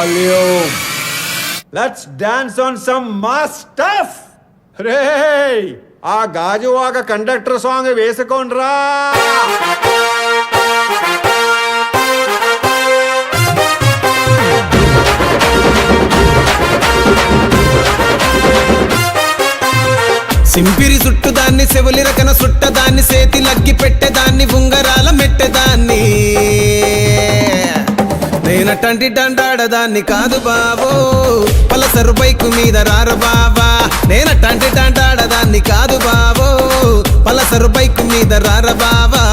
Volume. Let's dance on some mass stuff. రేయ్ ఆ Gajuwaka conductor song వేసుకోండ్రా. సింపిరి చుట్టుదాన్ని సెవులి రకన సుట్టదాన్ని సేతి లగ్గి పెట్టేదాన్ని ఉంగరాల మెట్టేదాన్ని నేనటంటి డండాడదాన్ని కాదు బావో పలసరు బైకు మీద రార బావా నేనటంటి డండాడదాన్ని కాదు బావో పలసరు బైకు మీద రార బావా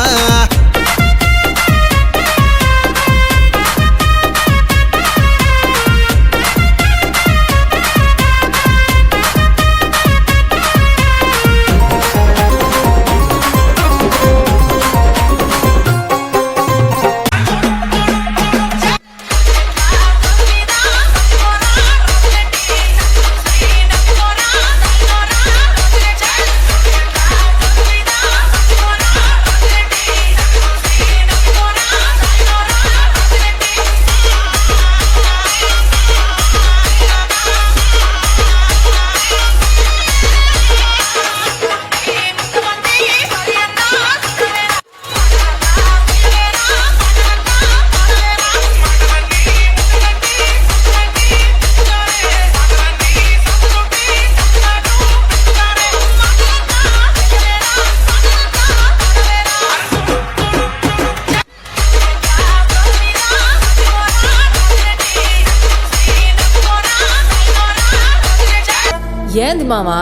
ఏంది మామా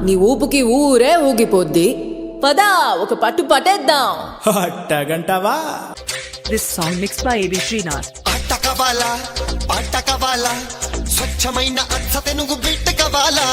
నీ ఊపుకి ఊరే ఊగిపోద్ది. పదా ఒక పట్టు పట్టేద్దాం. అట్టగంటవా. This song mixed by AB Srinath. పాట కవాలా స్వచ్ఛమైన అచ్చ తెనుగు బిడ్డ కవాలా